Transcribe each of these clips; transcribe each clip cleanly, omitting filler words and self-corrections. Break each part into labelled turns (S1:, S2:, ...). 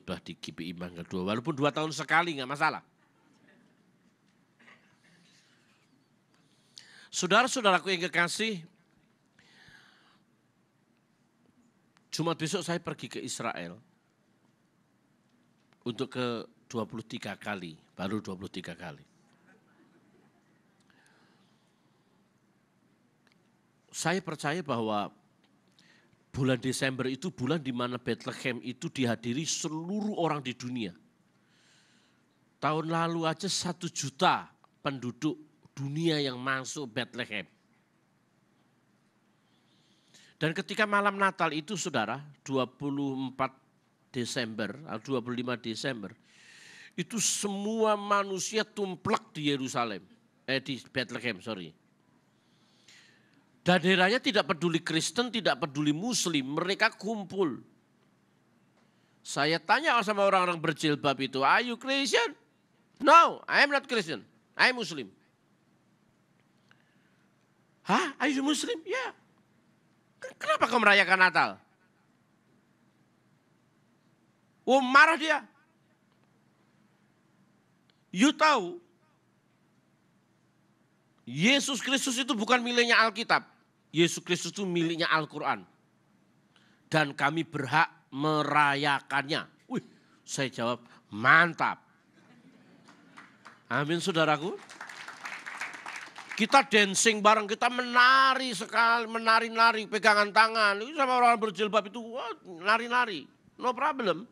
S1: di GPI Mangga 2, walaupun 2 tahun sekali nggak masalah. Saudara-saudaraku yang kekasih, Jumat besok saya pergi ke Israel untuk ke 23 kali, baru 23 kali. Saya percaya bahwa bulan Desember itu bulan di mana Bethlehem itu dihadiri seluruh orang di dunia. Tahun lalu aja 1 juta penduduk dunia yang masuk Bethlehem. Dan ketika malam Natal itu saudara, 24 Desember atau 25 Desember, itu semua manusia tumplek di Yerusalem, di Bethlehem, sorry. Dan daerahnya tidak peduli Kristen, tidak peduli Muslim, mereka kumpul. Saya tanya sama orang-orang berjilbab itu, are you Christian? No, I am not Christian, I am Muslim. Hah, are you Muslim? Ya. Yeah. Kenapa kau merayakan Natal? Oh, marah dia. You tahu, Yesus Kristus itu bukan miliknya Alkitab. Yesus Kristus itu miliknya Al-Quran. Dan kami berhak merayakannya. Wih, saya jawab, mantap. Amin saudaraku. Kita dancing bareng, kita menari sekali, menari-nari, pegangan tangan. Itu sama orang berjilbab itu, wah, nari-nari, no problem.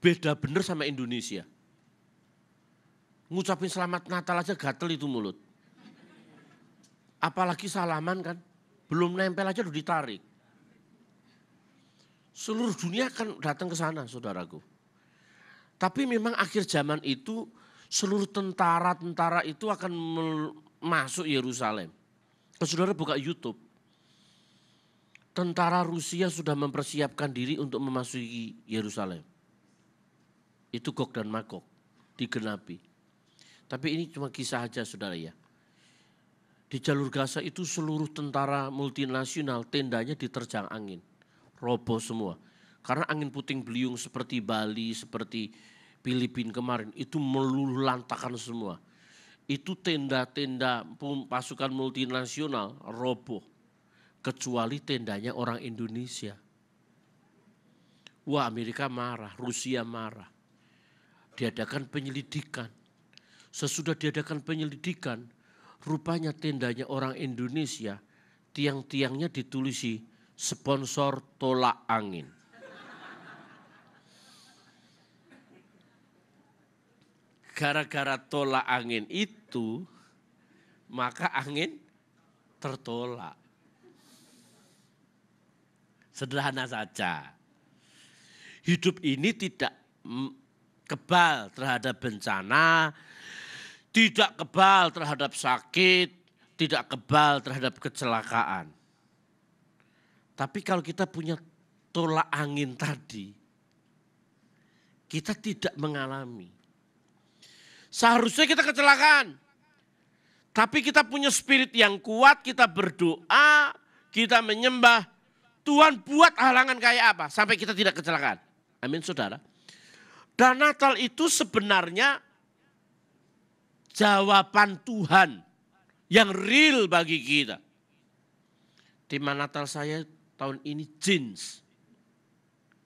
S1: Beda bener sama Indonesia. Ngucapin selamat Natal aja gatel itu mulut. Apalagi salaman kan, belum nempel aja udah ditarik. Seluruh dunia akan datang ke sana saudaraku. Tapi memang akhir zaman itu seluruh tentara-tentara itu akan masuk Yerusalem. Kalau saudara buka YouTube, tentara Rusia sudah mempersiapkan diri untuk memasuki Yerusalem. Itu Gog dan Magog, digenapi. Tapi ini cuma kisah aja saudara ya. Di jalur Gaza itu seluruh tentara multinasional tendanya diterjang angin. Roboh semua. Karena angin puting beliung seperti Bali, seperti Filipina kemarin itu meluluh lantakan semua. Itu tenda-tenda pasukan multinasional roboh. Kecuali tendanya orang Indonesia. Wah, Amerika marah, Rusia marah. Diadakan penyelidikan. Sesudah diadakan penyelidikan, rupanya tendanya orang Indonesia, tiang-tiangnya ditulisi sponsor tolak angin. Gara-gara tolak angin itu, maka angin tertolak. Sederhana saja. Hidup ini tidak kebal terhadap bencana, tidak kebal terhadap sakit, tidak kebal terhadap kecelakaan. Tapi kalau kita punya tolak angin tadi, kita tidak mengalami. Seharusnya kita kecelakaan. Tapi kita punya spirit yang kuat, kita berdoa, kita menyembah. Tuhan buat halangan kayak apa sampai kita tidak kecelakaan. Amin saudara. Dan Natal itu sebenarnya jawaban Tuhan yang real bagi kita. Tema Natal saya tahun ini jeans.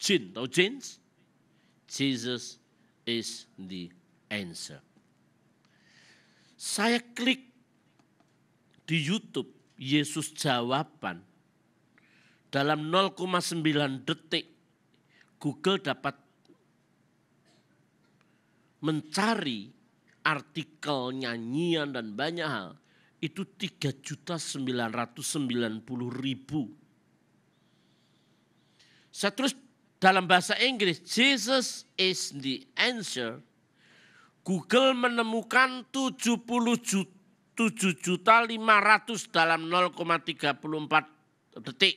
S1: Jin, tahu jeans? Jesus is the answer. Saya klik di YouTube Yesus jawaban. Dalam 0,9 detik Google dapat mencari artikel, nyanyian dan banyak hal. Itu 3.990.000. Saya tulis dalam bahasa Inggris, Jesus is the answer. Google menemukan 77.500 dalam 0,34 detik.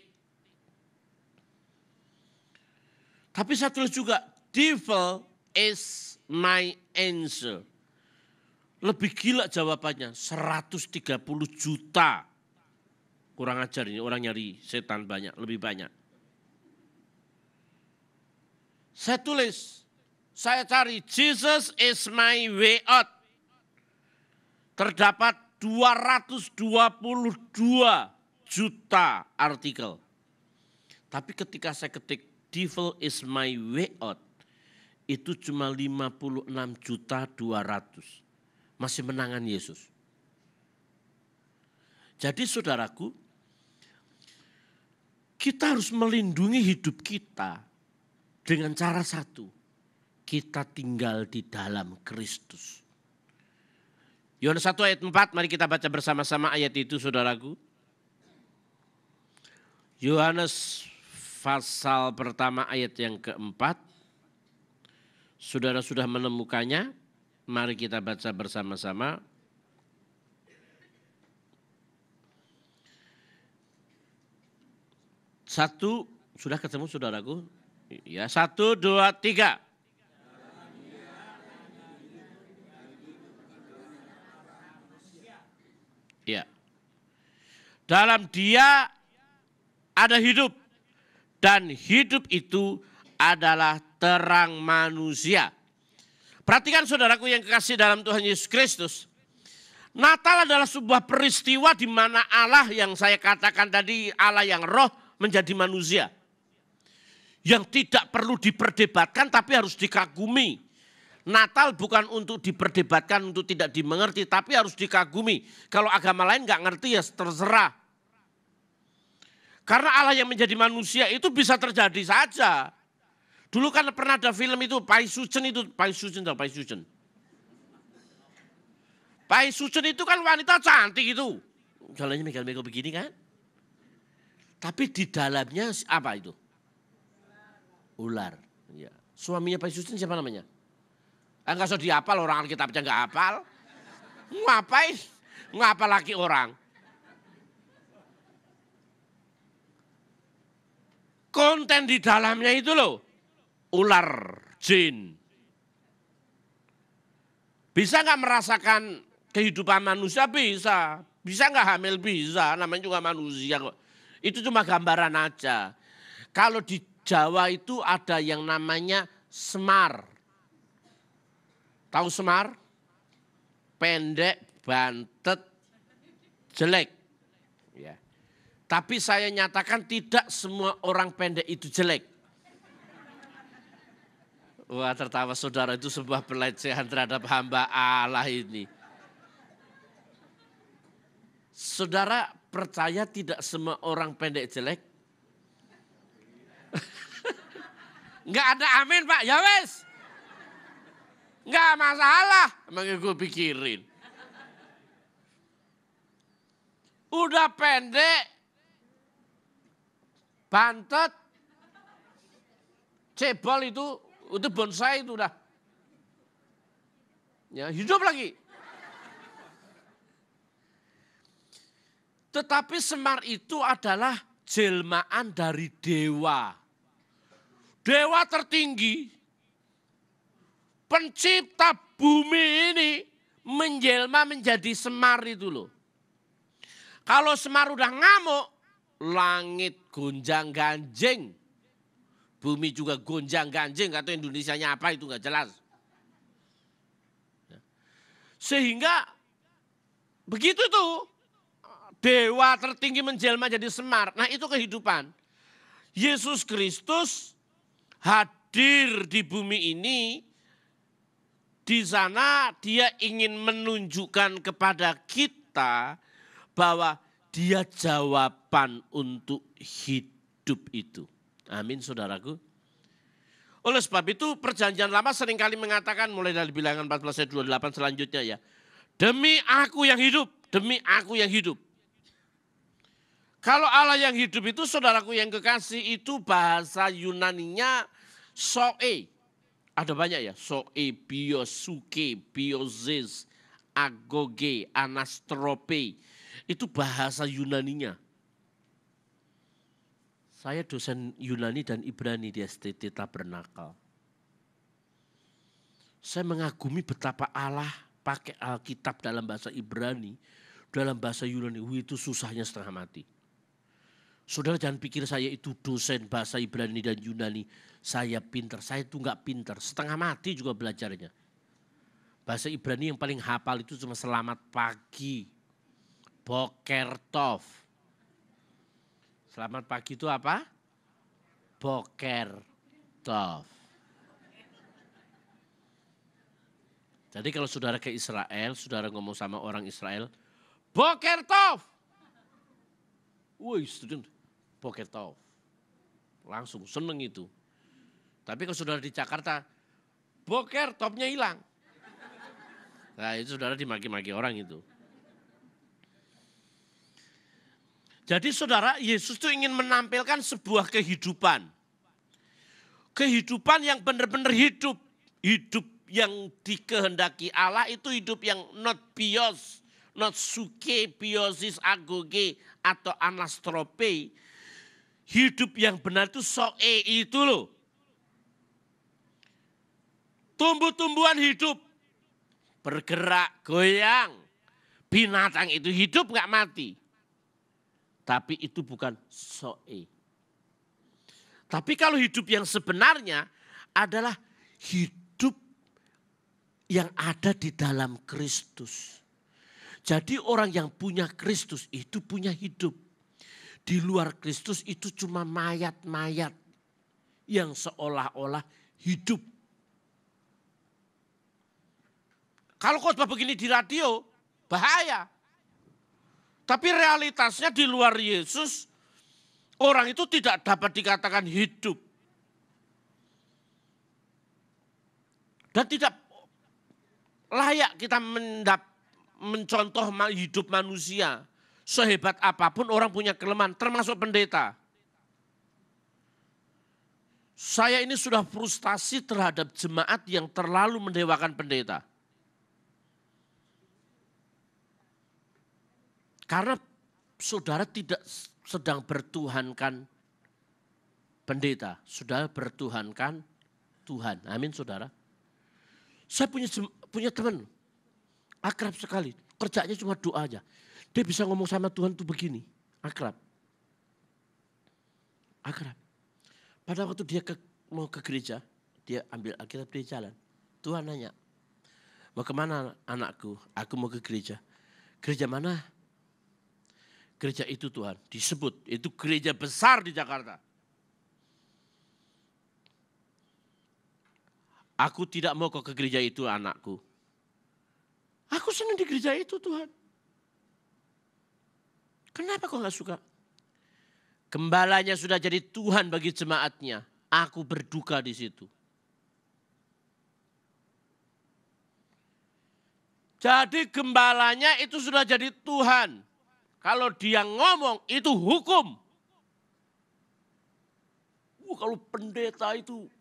S1: Tapi saya tulis juga, devil is my answer. Lebih gila jawabannya, 130 juta. Kurang ajar ini, orang nyari setan banyak, lebih banyak. Saya tulis, saya cari Jesus is my way out. Terdapat 222 juta artikel. Tapi ketika saya ketik devil is my way out, itu cuma 56.200.000. Masih menangan Yesus. Jadi saudaraku, kita harus melindungi hidup kita dengan cara satu, kita tinggal di dalam Kristus. Yohanes 1 ayat 4, mari kita baca bersama-sama ayat itu saudaraku. Yohanes pasal pertama ayat yang keempat. Saudara sudah menemukannya, mari kita baca bersama-sama. Satu, sudah ketemu saudaraku? Ya, 1, 2, 3. Ya. Dalam dia ada hidup. Dan hidup itu adalah terang manusia. Perhatikan saudaraku yang kekasih dalam Tuhan Yesus Kristus. Natal adalah sebuah peristiwa di mana Allah yang saya katakan tadi, Allah yang roh menjadi manusia. Yang tidak perlu diperdebatkan tapi harus dikagumi. Natal bukan untuk diperdebatkan, untuk tidak dimengerti, tapi harus dikagumi. Kalau agama lain nggak ngerti ya terserah. Karena Allah yang menjadi manusia itu bisa terjadi saja. Dulu kan pernah ada film itu, Pai Sucen itu, Pai Sucen. Pai Sucen itu kan wanita cantik itu. Jalannya megal-megal begini kan. Tapi di dalamnya apa itu? Ular. Ya. Suaminya Pai Sucen siapa namanya? Enggak usah dihafal, orang Alkitabnya enggak hafal. Ngapain? Ngapal lagi orang? Konten di dalamnya itu loh, ular, jin. Bisa nggak merasakan kehidupan manusia? Bisa. Bisa nggak hamil? Bisa, namanya juga manusia kok. Itu cuma gambaran aja. Kalau di Jawa itu ada yang namanya semar. Tahu semar? Pendek, bantet, jelek. Ya. Tapi saya nyatakan tidak semua orang pendek itu jelek. Wah, tertawa saudara, itu sebuah pelecehan terhadap hamba Allah ini. Saudara percaya tidak semua orang pendek jelek? Enggak ada amin Pak, ya wes. Enggak masalah, emangnya gue pikirin. Udah pendek, bantet, cebol itu bonsai itu udah. Ya, hidup lagi. Tetapi semar itu adalah jelmaan dari dewa. Dewa tertinggi, pencipta bumi ini menjelma menjadi semar itu loh. Kalau semar udah ngamuk, langit gonjang ganjing. Bumi juga gonjang ganjing, atau Indonesianya apa itu nggak jelas. Sehingga begitu tuh, dewa tertinggi menjelma jadi semar. Nah itu kehidupan. Yesus Kristus hadir di bumi ini, di sana dia ingin menunjukkan kepada kita bahwa dia jawaban untuk hidup itu. Amin saudaraku. Oleh sebab itu perjanjian lama seringkali mengatakan mulai dari bilangan 14 ayat 28 selanjutnya ya. Demi aku yang hidup, demi aku yang hidup. Kalau Allah yang hidup itu saudaraku yang kekasih itu bahasa Yunaninya soe. Ada banyak ya, soe, bios, suke, biozis, agoge, anastrope. Itu bahasa Yunaninya. Saya dosen Yunani dan Ibrani di STT Tabernakel. Saya mengagumi betapa Allah pakai Alkitab dalam bahasa Ibrani, dalam bahasa Yunani. Itu susahnya setengah mati. Saudara jangan pikir saya itu dosen bahasa Ibrani dan Yunani. Saya pinter, saya itu enggak pinter. Setengah mati juga belajarnya. Bahasa Ibrani yang paling hafal itu cuma selamat pagi. Boker tov. Selamat pagi itu apa? Boker tov. Jadi kalau saudara ke Israel, saudara ngomong sama orang Israel, Boker tov. Woi student, Boker tov. Langsung seneng itu. Tapi kalau saudara di Jakarta, Boker tovnya hilang. Nah itu saudara dimaki-maki orang itu. Jadi saudara, Yesus itu ingin menampilkan sebuah kehidupan. Kehidupan yang benar-benar hidup. Hidup yang dikehendaki Allah itu hidup yang not bios, not suke, biosis, agoge, atau anastrope. Hidup yang benar itu soe itu loh. Tumbuh-tumbuhan hidup. Bergerak, goyang. Binatang itu hidup gak mati. Tapi itu bukan soe. Tapi kalau hidup yang sebenarnya adalah hidup yang ada di dalam Kristus. Jadi orang yang punya Kristus itu punya hidup. Di luar Kristus itu cuma mayat-mayat yang seolah-olah hidup. Kalau khotbah begini di radio, bahaya. Tapi realitasnya di luar Yesus, orang itu tidak dapat dikatakan hidup. Dan tidak layak kita mencontoh hidup manusia. Sehebat apapun orang punya kelemahan, termasuk pendeta. Saya ini sudah frustasi terhadap jemaat yang terlalu mendewakan pendeta. Karena saudara tidak sedang bertuhankan pendeta. Saudara bertuhankan Tuhan. Amin saudara. Saya punya teman. Akrab sekali. Kerjanya cuma doa aja. Dia bisa ngomong sama Tuhan tuh begini. Akrab. Akrab. Pada waktu dia mau ke gereja. Dia ambil Alkitab di jalan. Tuhan nanya. Mau kemana anakku? Aku mau ke gereja. Gereja mana? Gereja itu Tuhan, disebut. Itu gereja besar di Jakarta. Aku tidak mau kau ke gereja itu anakku. Aku senang di gereja itu Tuhan. Kenapa kau gak suka? Gembalanya sudah jadi Tuhan bagi jemaatnya. Aku berduka di situ. Jadi gembalanya itu sudah jadi Tuhan. Kalau dia ngomong itu hukum. Kalau pendeta itu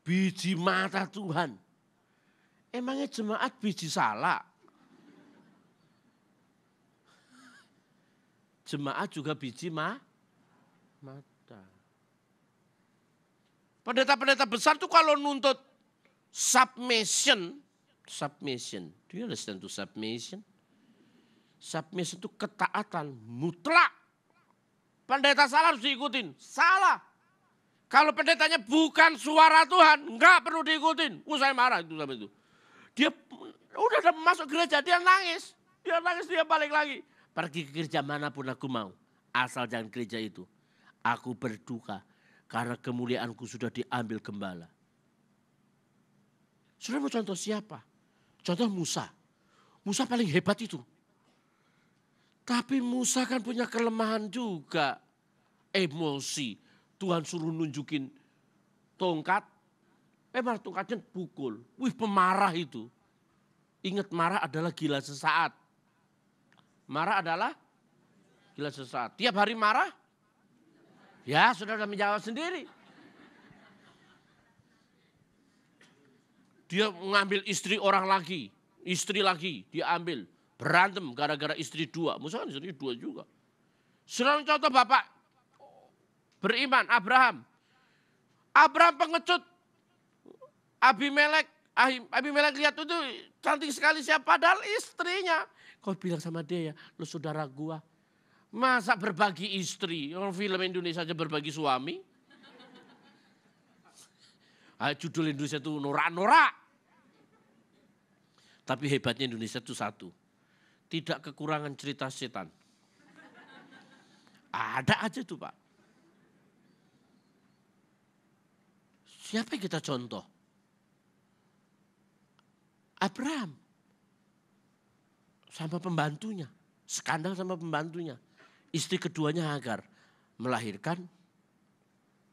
S1: biji mata Tuhan. Emangnya jemaat biji salak? Jemaat juga biji mata. Pendeta-pendeta besar tuh kalau nuntut submission. Do you understand to submission? Submission itu ketaatan mutlak. Pendeta salah harus diikutin. Salah. Kalau pendetanya bukan suara Tuhan, enggak perlu diikutin. Saya marah itu sama itu. Dia udah masuk gereja, dia nangis. Dia balik lagi. Pergi ke gereja manapun aku mau. Asal jangan gereja itu. Aku berduka karena kemuliaanku sudah diambil gembala. Sudah mau contoh siapa? Contoh Musa. Musa paling hebat itu. Tapi Musa kan punya kelemahan juga. Emosi. Tuhan suruh nunjukin tongkat. Malah tongkatnya pukul. Pemarah itu. Ingat marah adalah gila sesaat. Marah adalah gila sesaat. Tiap hari marah? Ya sudah menjawab sendiri. Dia mengambil istri orang lagi. Istri lagi dia ambil. Berantem gara-gara istri dua. Musa kan istri dua juga. Selalu contoh bapak beriman Abraham. Abraham pengecut. Abimelek lihat itu cantik sekali siapa. Padahal istrinya. Kau bilang sama dia ya, lu saudara gua. Masa berbagi istri, orang film Indonesia aja berbagi suami. Judul Indonesia itu norak-norak. Tapi hebatnya Indonesia itu satu, tidak kekurangan cerita setan. Ada aja tuh Pak. Siapa yang kita contoh? Abraham sama pembantunya, skandal sama pembantunya. Istri keduanya Hagar melahirkan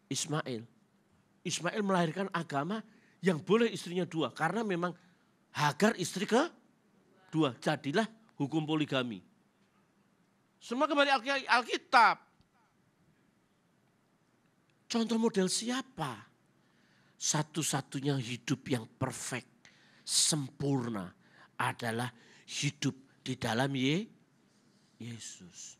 S1: Ismail. Ismail melahirkan agama yang boleh istrinya dua. Karena memang Hagar istri kedua. Jadilah hukum poligami. Semua kembali Alkitab. Contoh model siapa? Satu-satunya hidup yang perfect, sempurna adalah hidup di dalam Yesus.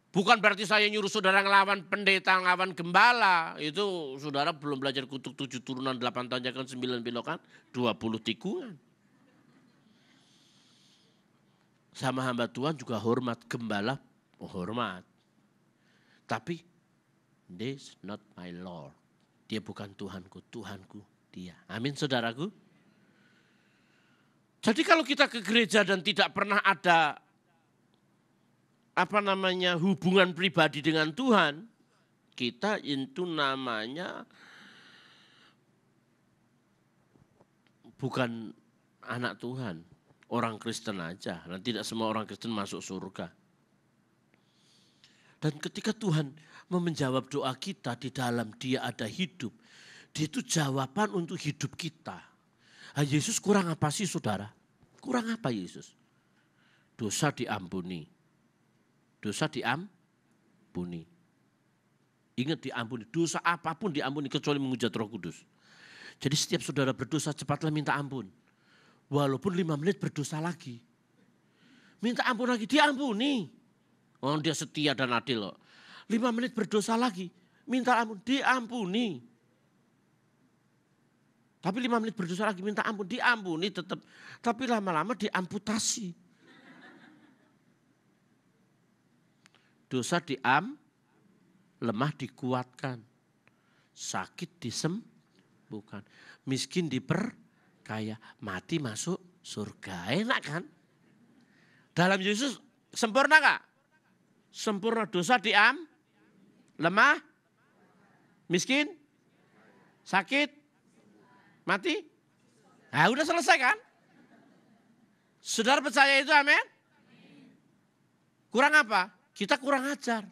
S1: Bukan berarti saya nyuruh saudara ngelawan pendeta, ngelawan gembala. Itu saudara belum belajar kutuk 7 turunan, 8 tanjakan, 9 belokan, 20 tikungan. Sama hamba Tuhan juga hormat, gembala hormat. Tapi this not my Lord. Dia bukan Tuhanku, Tuhanku dia. Amin saudaraku. Jadi kalau kita ke gereja dan tidak pernah ada hubungan pribadi dengan Tuhan, kita itu namanya bukan anak Tuhan, orang Kristen aja. Dan tidak semua orang Kristen masuk surga. Dan ketika Tuhan menjawab doa kita, di dalam Dia ada hidup, Dia itu jawaban untuk hidup kita. Yesus kurang apa sih saudara? Kurang apa Yesus? Dosa diampuni. Dosa diampuni. Ingat diampuni. Dosa apapun diampuni kecuali menghujat Roh Kudus. Jadi setiap saudara berdosa cepatlah minta ampun. Walaupun 5 menit berdosa lagi. Minta ampun lagi, diampuni. Oh dia setia dan adil loh. 5 menit berdosa lagi, minta ampun, diampuni. Tapi 5 menit berdosa lagi, minta ampun, diampuni tetap. Tapi lama-lama diamputasi. Dosa lemah dikuatkan. Sakit disembuhkan. Miskin diperkaya. Mati masuk surga. Enak kan? Dalam Yesus sempurna gak? Sempurna. Dosa lemah, miskin, sakit, mati. Nah udah selesai kan? Saudara percaya itu amin? Kurang apa? Kita kurang ajar.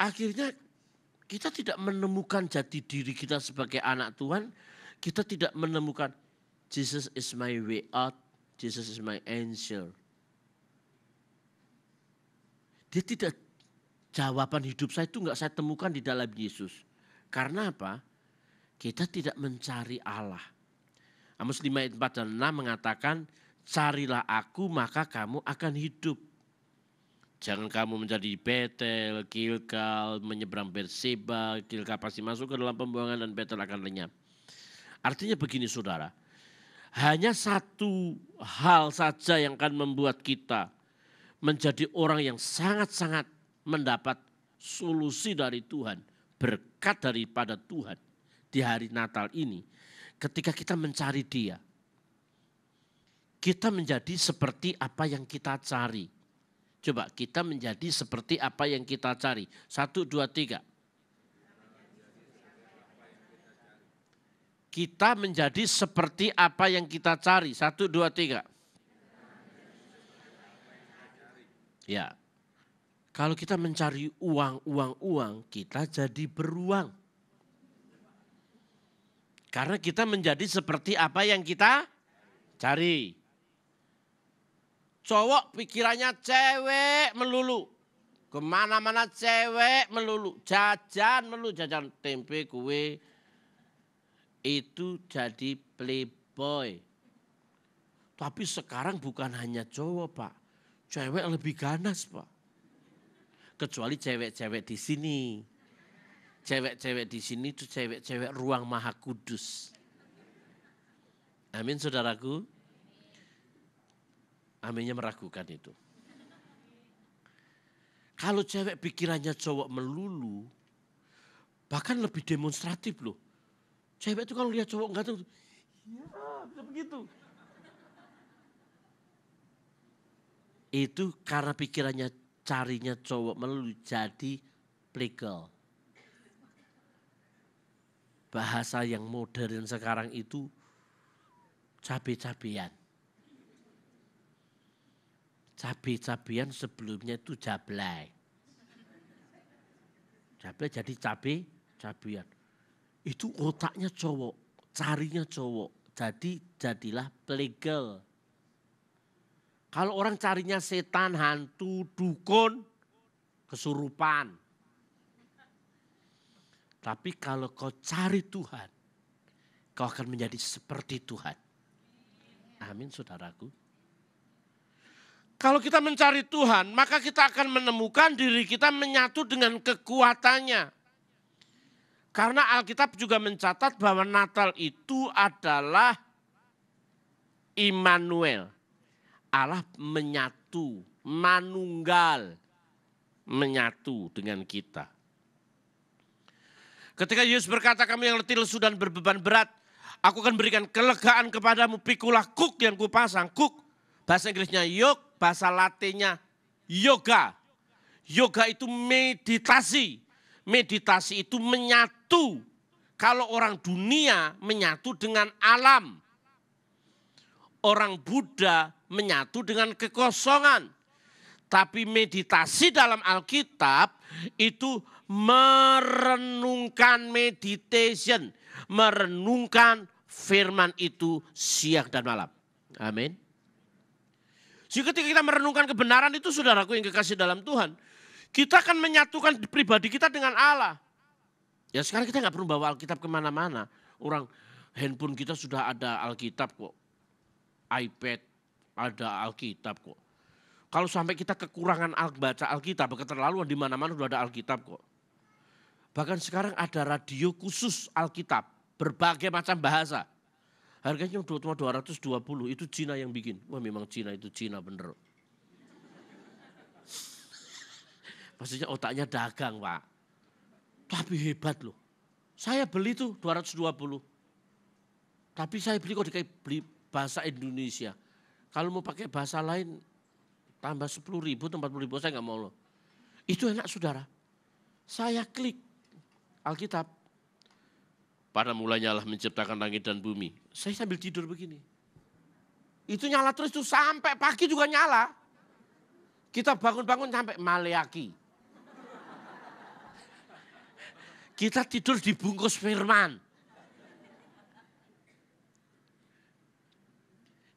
S1: Akhirnya kita tidak menemukan jati diri kita sebagai anak Tuhan. Kita tidak menemukan Jesus is my way out, Jesus is my answer. Dia tidak, jawaban hidup saya itu enggak saya temukan di dalam Yesus. Karena apa? Kita tidak mencari Allah. Amos 5 ayat 4 dan 6 mengatakan, carilah aku maka kamu akan hidup. Jangan kamu menjadi Betel, Gilgal, menyeberang Berseba, Gilgal pasti masuk ke dalam pembuangan dan Betel akan lenyap. Artinya begini saudara, hanya satu hal saja yang akan membuat kita menjadi orang yang sangat-sangat mendapat solusi dari Tuhan, berkat daripada Tuhan di hari Natal ini. Ketika kita mencari Dia, kita menjadi seperti apa yang kita cari. Coba kita menjadi seperti apa yang kita cari. 1, 2, 3. Kita menjadi seperti apa yang kita cari. 1, 2, 3. Ya, kalau kita mencari uang, kita jadi beruang. Karena kita menjadi seperti apa yang kita cari. Cowok pikirannya cewek melulu. Kemana-mana cewek melulu. Jajan melulu, jajan tempe, kue. Itu jadi playboy. Tapi sekarang bukan hanya cowok Pak. Cewek lebih ganas Pak. Kecuali cewek-cewek di sini. Cewek-cewek di sini itu cewek-cewek ruang maha kudus. Amin saudaraku. Aminnya meragukan itu. Kalau cewek pikirannya cowok melulu, bahkan lebih demonstratif loh. Cewek itu kalau lihat cowok enggak tuh, ya bisa begitu. Itu karena pikirannya carinya cowok melulu jadi playgirl. Bahasa yang modern sekarang itu cabe-cabean. Cabe-cabean sebelumnya itu jablay. Jablay jadi cabe-cabean. Itu otaknya cowok, carinya cowok. Jadi jadilah playgirl. Kalau orang carinya setan, hantu, dukun, kesurupan. Tapi kalau kau cari Tuhan, kau akan menjadi seperti Tuhan. Amin saudaraku. Kalau kita mencari Tuhan, maka kita akan menemukan diri kita menyatu dengan kekuatannya. Karena Alkitab juga mencatat bahwa Natal itu adalah Immanuel. Allah menyatu, manunggal, menyatu dengan kita. Ketika Yesus berkata, kamu yang letih, lesu dan berbeban berat, aku akan berikan kelegaan kepadamu, pikulah kuk yang kupasang. Kuk, bahasa Inggrisnya yoke, bahasa Latinnya yoga. Yoga itu meditasi. Meditasi itu menyatu. Kalau orang dunia menyatu dengan alam. Orang Buddha menyatu dengan kekosongan. Tapi meditasi dalam Alkitab itu merenungkan meditation. Merenungkan firman itu siang dan malam. Amin. Jadi ketika kita merenungkan kebenaran itu saudaraku yang kekasih dalam Tuhan. Kita akan menyatukan pribadi kita dengan Allah. Ya sekarang kita gak perlu bawa Alkitab kemana-mana. Orang handphone kita sudah ada Alkitab kok. iPad ada Alkitab kok. Kalau sampai kita kekurangan baca Alkitab, keterlaluan di mana-mana sudah ada Alkitab kok. Bahkan sekarang ada radio khusus Alkitab, berbagai macam bahasa. Harganya cuma 220, itu Cina yang bikin. Wah memang Cina itu Cina bener. Maksudnya otaknya dagang Pak. Tapi hebat loh. Saya beli tuh 220. Tapi saya beli kok beli bahasa Indonesia. Kalau mau pakai bahasa lain tambah 10.000, 40.000 saya nggak mau loh. Itu enak saudara. Saya klik Alkitab. Pada mulanya Allah menciptakan langit dan bumi. Saya sambil tidur begini. Itu nyala terus tuh sampai pagi juga nyala. Kita bangun-bangun sampai Maleaki. Kita tidur dibungkus firman.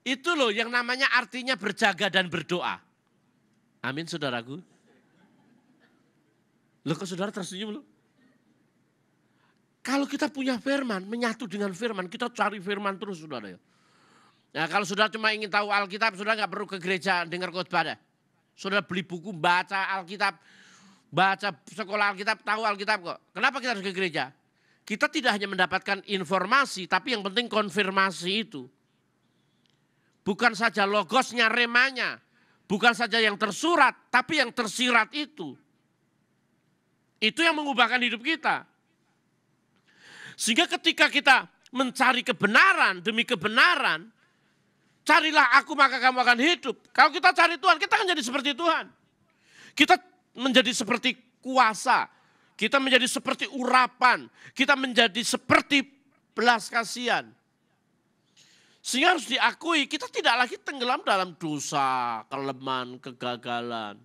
S1: Itu loh yang namanya artinya berjaga dan berdoa. Amin saudaraku. Loh kok saudara tersenyum loh? Kalau kita punya firman, menyatu dengan firman, kita cari firman terus saudara ya. Nah kalau saudara cuma ingin tahu Alkitab, saudara gak perlu ke gereja dengar khotbah. Saudara beli buku, baca Alkitab, baca sekolah Alkitab, tahu Alkitab kok. Kenapa kita harus ke gereja? Kita tidak hanya mendapatkan informasi, tapi yang penting konfirmasi itu. Bukan saja logosnya, remanya. Bukan saja yang tersurat, tapi yang tersirat itu. Itu yang mengubahkan hidup kita. Sehingga ketika kita mencari kebenaran demi kebenaran, carilah aku maka kamu akan hidup. Kalau kita cari Tuhan, kita akan jadi seperti Tuhan. Kita menjadi seperti kuasa. Kita menjadi seperti urapan. Kita menjadi seperti belas kasihan. Sehingga harus diakui kita tidak lagi tenggelam dalam dosa, kelemahan, kegagalan.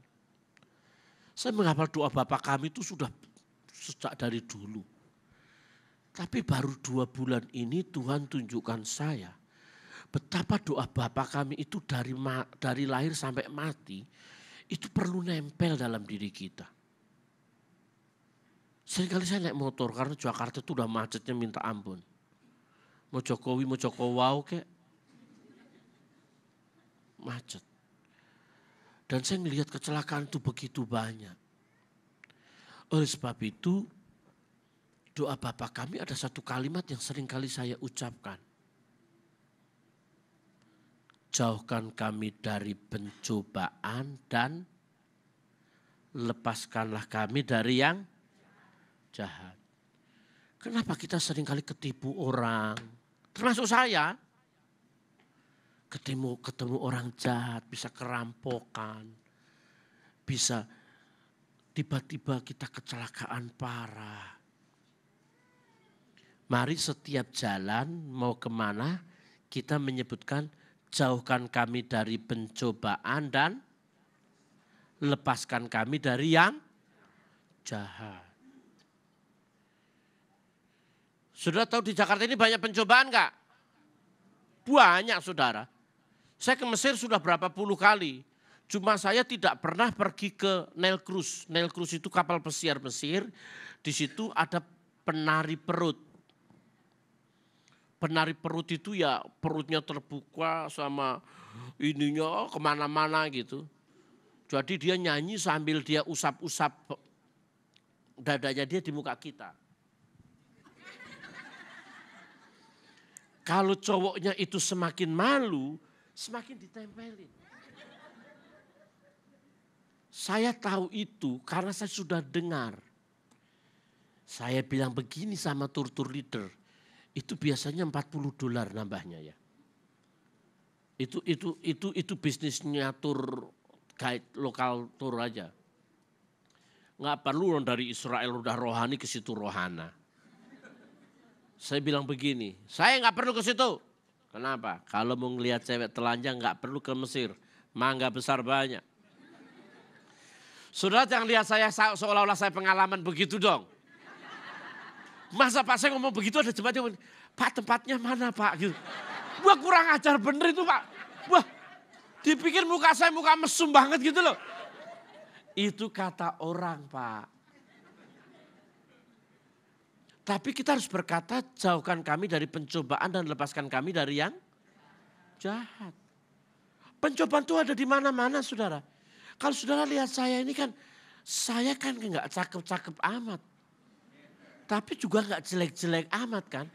S1: Saya menghafal doa Bapa kami itu sudah sejak dari dulu. Tapi baru 2 bulan ini Tuhan tunjukkan saya betapa doa Bapa kami itu dari lahir sampai mati itu perlu nempel dalam diri kita. Seringkali saya naik motor karena Jakarta itu udah macetnya minta ampun. Mau Jokowi, mau Jokowau kek. Macet. Dan saya melihat kecelakaan itu begitu banyak. Oleh sebab itu doa Bapa kami ada satu kalimat yang sering kali saya ucapkan. jauhkan kami dari pencobaan dan lepaskanlah kami dari yang jahat. Kenapa kita seringkali ketipu orang, termasuk saya. Ketemu orang jahat, bisa kerampokan, bisa tiba-tiba kita kecelakaan parah. Mari setiap jalan mau kemana kita menyebutkan jauhkan kami dari pencobaan dan lepaskan kami dari yang jahat. Saudara tahu di Jakarta ini banyak pencobaan enggak? Banyak saudara. Saya ke Mesir sudah berapa puluh kali. Cuma saya tidak pernah pergi ke Nile Cruise. Nile Cruise itu kapal pesiar Mesir. Di situ ada penari perut. Penari perut itu ya perutnya terbuka sama ininya kemana-mana gitu. Jadi dia nyanyi sambil dia usap-usap dadanya dia di muka kita. Kalau cowoknya itu semakin malu, semakin ditempelin. Saya tahu itu karena saya sudah dengar. Saya bilang begini sama tour leader. Itu biasanya $40 nambahnya ya. Itu bisnisnya tour guide lokal tour aja. Nggak perlu dari Israel udah rohani ke situ rohana. Saya bilang begini, saya nggak perlu ke situ. Kenapa? Kalau mau ngelihat cewek telanjang nggak perlu ke Mesir. Mangga besar banyak. Saudara jangan lihat saya seolah-olah saya pengalaman begitu dong. Masa Pak saya ngomong begitu ada jemaatnya, Pak tempatnya mana Pak? Gitu. Wah kurang ajar bener itu Pak. Wah dipikir muka saya muka mesum banget gitu loh. Itu kata orang Pak. Tapi kita harus berkata jauhkan kami dari pencobaan dan lepaskan kami dari yang jahat. Pencobaan itu ada di mana-mana saudara. Kalau saudara lihat saya ini kan, saya kan enggak cakep-cakep amat. Tapi juga enggak jelek-jelek amat kan.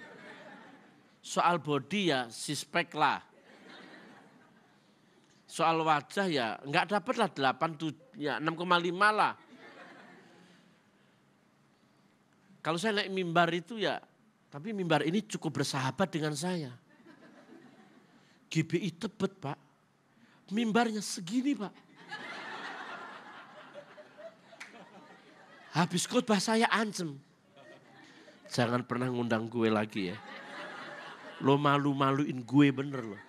S1: Soal body ya suspek lah. Soal wajah ya enggak dapat lah 8, ya 6,5 lah. Kalau saya naik mimbar itu ya, tapi mimbar ini cukup bersahabat dengan saya. GBI Tebet Pak, mimbarnya segini Pak. Habis khotbah saya ancem. Jangan pernah ngundang gue lagi ya. Lo malu-maluin gue bener loh.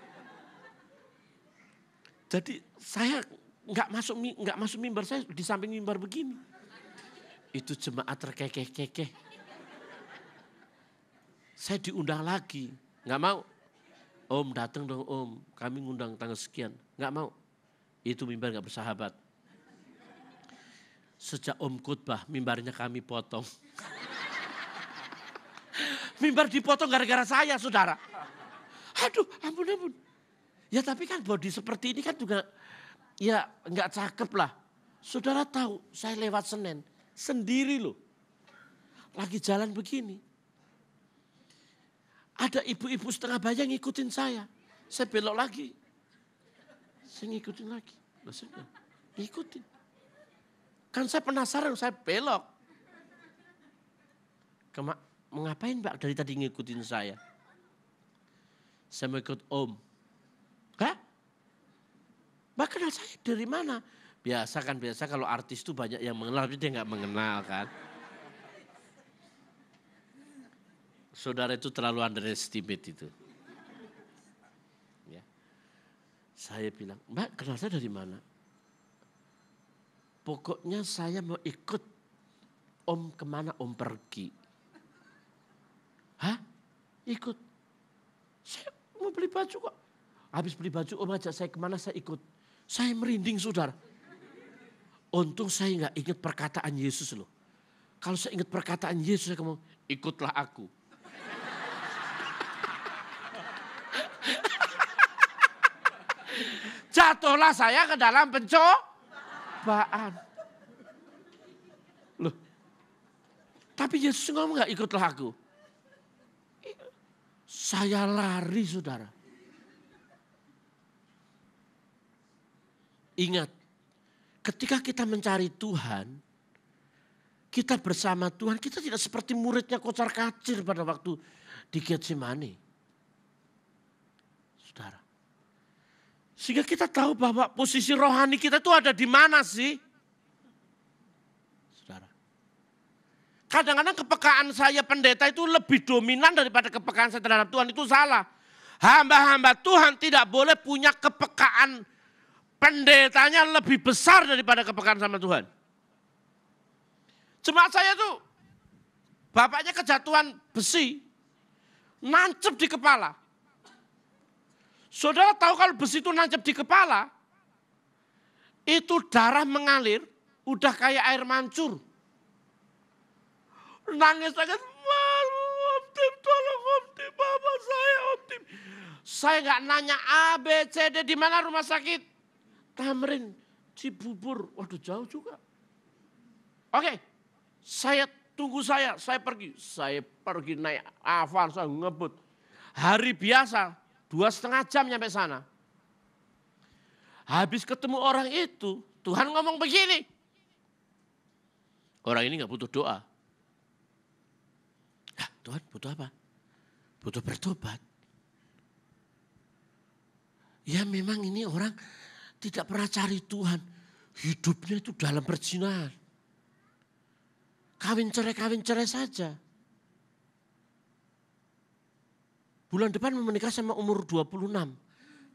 S1: Jadi saya nggak masuk mimbar, saya di samping mimbar begini. Itu jemaat terkekeh-kekeh. Saya diundang lagi, nggak mau. Om datang dong om, kami ngundang tanggal sekian. Nggak mau, itu mimbar nggak bersahabat. Sejak om khotbah, mimbarnya kami potong. Mimbar dipotong gara-gara saya saudara. Aduh ampun. Ya tapi kan body seperti ini kan juga ya nggak cakep lah. Saudara tahu saya lewat Senen. Sendiri loh. Lagi jalan begini. Ada ibu-ibu setengah bayang ngikutin saya. Saya belok lagi. Saya ngikutin lagi. Maksudnya ngikutin. Kan saya penasaran, saya belok. Mau ngapain Mbak dari tadi ngikutin saya? Saya mau ikut om. Hah? Mbak kenal saya dari mana? Biasa kalau artis itu banyak yang mengenal tapi dia nggak mengenal kan. Saudara itu terlalu underestimate itu. Ya. Saya bilang, Mbak kenal saya dari mana? Pokoknya saya mau ikut om kemana om pergi. Hah? Ikut? Saya mau beli baju kok. Habis beli baju om ajak saya kemana saya ikut. Saya merinding saudara. Untung saya nggak ingat perkataan Yesus loh. Kalau saya ingat perkataan Yesus saya ngomong, ikutlah aku. Jatuhlah saya ke dalam pencobaan. Loh, tapi Yesus ngomong nggak ikutlah aku. Saya lari saudara. Ingat, ketika kita mencari Tuhan, kita bersama Tuhan, kita tidak seperti muridnya kocar-kacir pada waktu di Getsemani. Saudara. Sehingga kita tahu bahwa posisi rohani kita itu ada di mana sih? Saudara. Kadang-kadang kepekaan saya pendeta itu lebih dominan daripada kepekaan saya terhadap Tuhan, itu salah. Hamba-hamba Tuhan tidak boleh punya kepekaan pendetanya lebih besar daripada kepekaan sama Tuhan. Jemaat saya tuh, bapaknya kejatuhan besi, nancep di kepala. Saudara tahu kalau besi itu nancep di kepala, itu darah mengalir, udah kayak air mancur. Nangis, Om Tim, tolong Om Tim, bapak saya Om Tim. Saya nggak nanya A, B, C, D, di mana rumah sakit? Tamrin, Cibubur, waduh jauh juga. Oke, saya tunggu saya pergi. Saya pergi naik Avan, saya ngebut. Hari biasa, 2,5 jam nyampe sana. Habis ketemu orang itu, Tuhan ngomong begini. Orang ini gak butuh doa. Ya, Tuhan butuh apa? Butuh bertobat. Ya memang ini orang tidak pernah cari Tuhan. Hidupnya itu dalam perzinahan. Kawin cerai saja. Bulan depan menikah sama umur 26.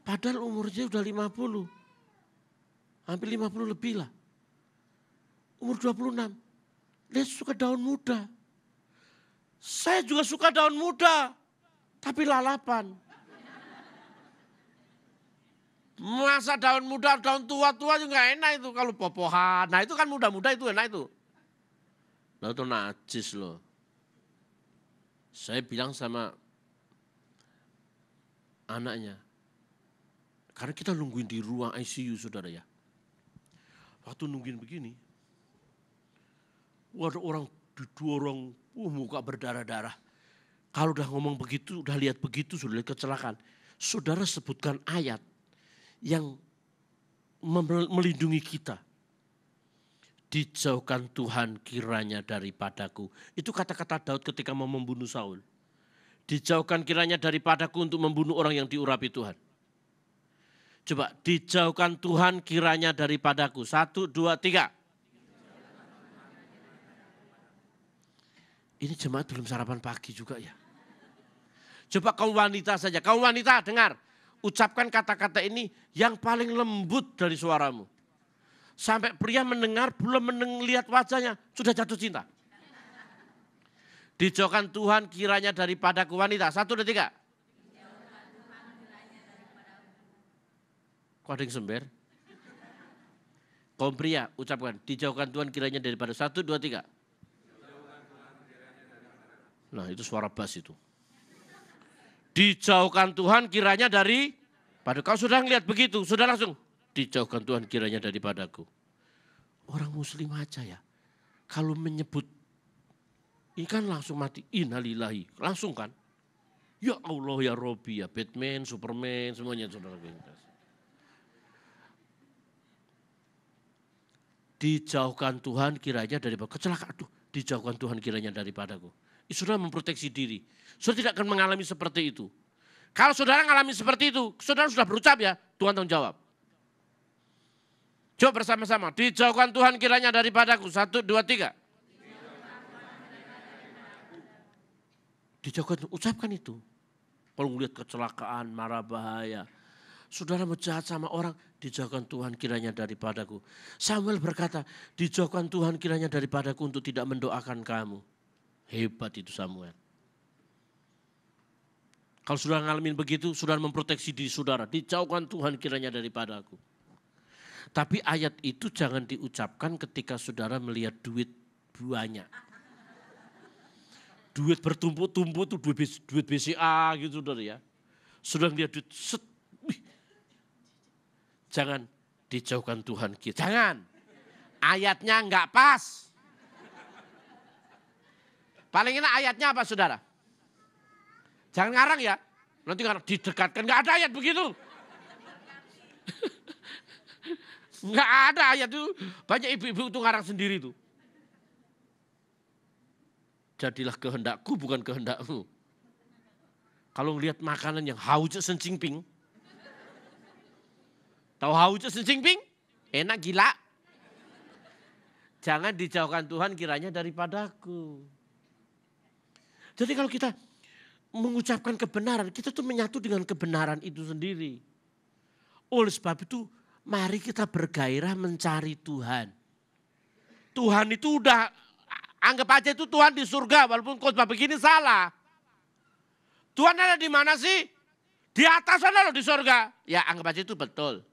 S1: Padahal umurnya udah 50. Hampir 50 lebih lah. Umur 26. Dia suka daun muda. Saya juga suka daun muda. Tapi lalapan. Masa daun muda, daun tua-tua juga enak itu. Kalau popohan. Nah itu kan muda-muda itu enak itu. Nah itu najis loh. Saya bilang sama anaknya. Karena kita nungguin di ruang ICU saudara ya. Waktu nungguin begini. Ada orang didorong, muka berdarah-darah. Kalau udah ngomong begitu, udah lihat begitu, sudah lihat kecelakaan. Saudara sebutkan ayat yang melindungi kita. Dijauhkan Tuhan kiranya daripadaku. Itu kata-kata Daud ketika mau membunuh Saul. Dijauhkan kiranya daripadaku untuk membunuh orang yang diurapi Tuhan. Coba, dijauhkan Tuhan kiranya daripadaku. 1, 2, 3. Ini jemaat belum sarapan pagi juga ya. Coba kaum wanita saja. Kaum wanita dengar. Ucapkan kata-kata ini yang paling lembut dari suaramu. Sampai pria mendengar, belum lihat wajahnya, sudah jatuh cinta. Dijauhkan Tuhan kiranya daripadaku wanita. 1, 2, 3. Kok ada yang sember? Kaum pria ucapkan, dijauhkan Tuhan kiranya daripada 1, 2, 3. Nah itu suara bass itu. Dijauhkan Tuhan kiranya daripada. Kalau sudah ngelihat begitu, sudah langsung. Dijauhkan Tuhan kiranya daripadaku. Orang muslim aja ya. Kalau menyebut ini kan langsung mati, innalillahi, langsung kan. Ya Allah ya Robbi ya, Batman, Superman, semuanya saudara. Dijauhkan Tuhan kiranya daripada kecelakaan. Aduh, dijauhkan Tuhan kiranya daripadaku. Saudara memproteksi diri. Saudara tidak akan mengalami seperti itu. Kalau saudara mengalami seperti itu, saudara sudah berucap ya, Tuhan tanggung jawab. Coba bersama-sama, dijauhkan Tuhan kiranya daripadaku. 1, 2, 3. Dijauhkan, ucapkan itu. Kalau melihat kecelakaan, marah bahaya. Saudara mau jahat sama orang, dijauhkan Tuhan kiranya daripadaku. Samuel berkata, dijauhkan Tuhan kiranya daripadaku untuk tidak mendoakan kamu. Hebat itu Samuel. Kalau saudara ngalamin begitu, saudara memproteksi diri saudara. Dijauhkan Tuhan kiranya daripadaku. Tapi ayat itu jangan diucapkan ketika saudara melihat duit banyak. Duit bertumpuk-tumpuk itu duit BCA gitu saudara ya. Saudara lihat duit, set. Jangan dijauhkan Tuhan kita. Jangan. Ayatnya enggak pas. Paling enak ayatnya apa saudara? Jangan ngarang ya. Nanti ngarang didekatkan. Enggak ada ayat begitu. Enggak ada ayat itu. Banyak ibu-ibu itu ngarang sendiri tuh. Jadilah kehendakku bukan kehendakmu. Kalau ngelihat makanan yang hauce sencingping. Tahu hauce sencingping? Enak gila. Jangan dijauhkan Tuhan kiranya daripadaku. Jadi kalau kita mengucapkan kebenaran, kita tuh menyatu dengan kebenaran itu sendiri. Oleh sebab itu, mari kita bergairah mencari Tuhan. Tuhan itu udah, anggap aja itu Tuhan di surga, walaupun khotbah begini salah. Tuhan ada di mana sih? Di atas sana loh di surga. Ya anggap aja itu betul.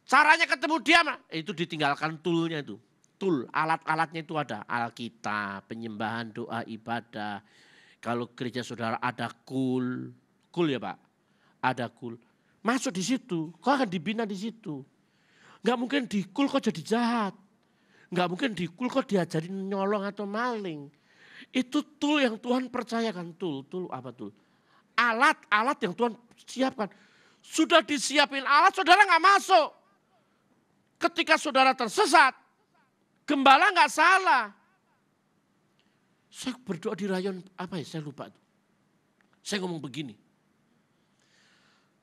S1: Caranya ketemu dia, itu ditinggalkan toolnya itu. Tool, alat-alatnya itu ada. Alkitab, penyembahan, doa, ibadah. Kalau gereja saudara ada kul ya Pak, ada kul. Masuk di situ, kau akan dibina di situ. Enggak mungkin di kul kau jadi jahat. Enggak mungkin di kul kau diajarin nyolong atau maling. Itu tool yang Tuhan percayakan. Tool apa tool? Alat yang Tuhan siapkan. Sudah disiapin alat, saudara nggak masuk. Ketika saudara tersesat, gembala nggak salah. Saya berdoa di rayon apa ya, saya lupa. Saya ngomong begini.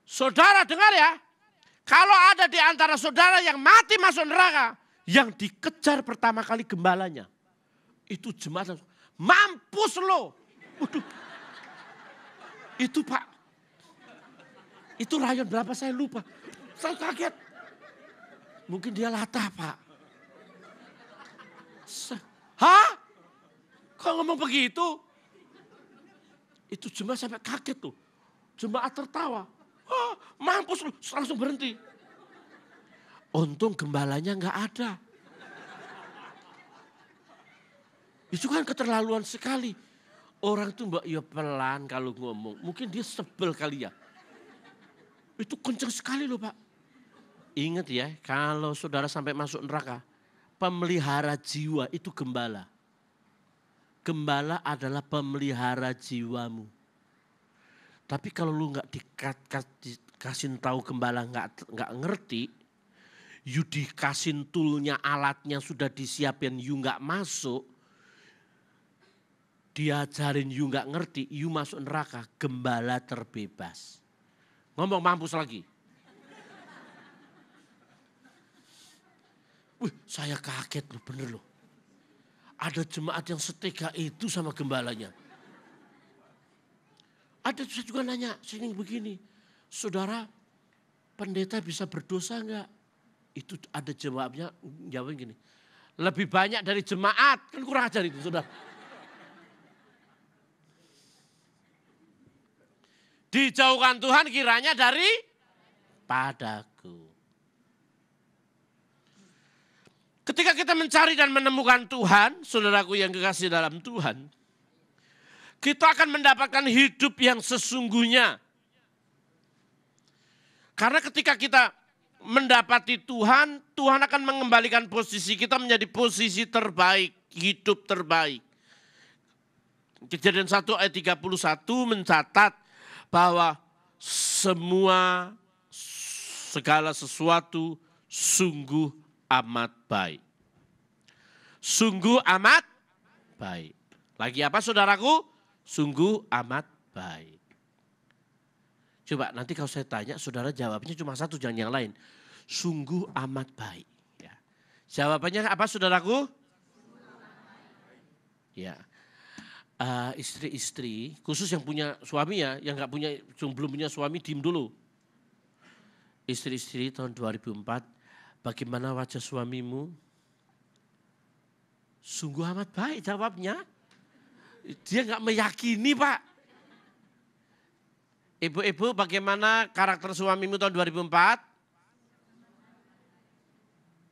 S1: Saudara dengar ya, kalau ada di antara saudara yang mati masuk neraka, yang dikejar pertama kali gembalanya, itu jemaat mampus lo. Waduh. Itu Pak, itu rayon berapa saya lupa. Saya kaget. Mungkin dia latah Pak. Hah? Kok ngomong begitu? Itu jemaat sampai kaget tuh. Jemaat tertawa. Oh, mampus lu, langsung berhenti. Untung gembalanya nggak ada. Itu kan keterlaluan sekali. Orang tuh mbak ya pelan kalau ngomong. Mungkin dia sebel kali ya. Itu kenceng sekali loh Pak. Ingat ya, kalau saudara sampai masuk neraka, pemelihara jiwa itu gembala. Gembala adalah pemelihara jiwamu. Tapi kalau lu nggak dikasih tahu gembala nggak ngerti, you dikasih toolnya, alatnya sudah disiapin, you nggak masuk, diajarin you nggak ngerti, you masuk neraka, gembala terbebas. Ngomong mampus lagi. Wih, saya kaget loh, bener loh. Ada jemaat yang setegah itu sama gembalanya. Ada saya juga nanya, sini begini. Saudara, pendeta bisa berdosa enggak? Itu ada jemaatnya jawabnya gini. Lebih banyak dari jemaat, kan kurang ajar itu saudara. Dijauhkan Tuhan kiranya dari padaku. Ketika kita mencari dan menemukan Tuhan, saudaraku yang kekasih dalam Tuhan, kita akan mendapatkan hidup yang sesungguhnya. Karena ketika kita mendapati Tuhan, Tuhan akan mengembalikan posisi kita menjadi posisi terbaik, hidup terbaik. Kejadian 1 ayat 31 mencatat bahwa segala sesuatu sungguh amat baik. Sungguh amat baik. Lagi apa saudaraku? Sungguh amat baik. Coba nanti kalau saya tanya, saudara jawabnya cuma satu, jangan yang lain. Sungguh amat baik. Ya. Jawabannya apa saudaraku? Ya. Istri-istri, khusus yang punya suami ya, yang belum punya suami, diem dulu. Istri-istri tahun 2004, bagaimana wajah suamimu? Sungguh amat baik jawabnya. Dia nggak meyakini Pak. Ibu-ibu bagaimana karakter suamimu tahun 2004?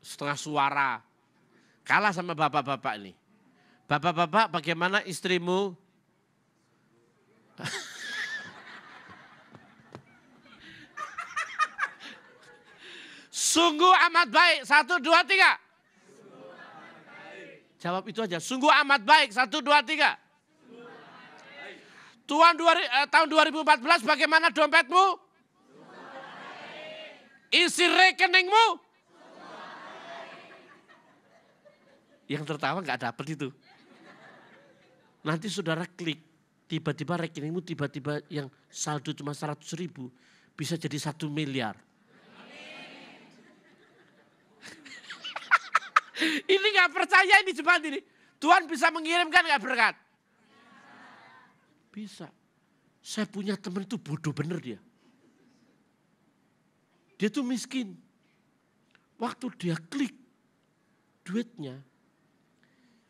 S1: Setengah suara. Kalah sama bapak-bapak ini. Bapak-bapak bagaimana istrimu? Sungguh amat baik. 1, 2, 3. Jawab itu aja. Sungguh amat baik. 1, 2, 3. Tahun 2014 bagaimana dompetmu? Isi rekeningmu? Yang tertawa nggak dapet itu. Nanti saudara klik, tiba-tiba rekeningmu tiba-tiba yang saldo cuma 100.000 bisa jadi 1 miliar. Ini nggak percaya ini jemaat ini. Tuhan bisa mengirimkan nggak berkat? Bisa. Saya punya teman itu bodoh bener dia. Dia tuh miskin. Waktu dia klik duitnya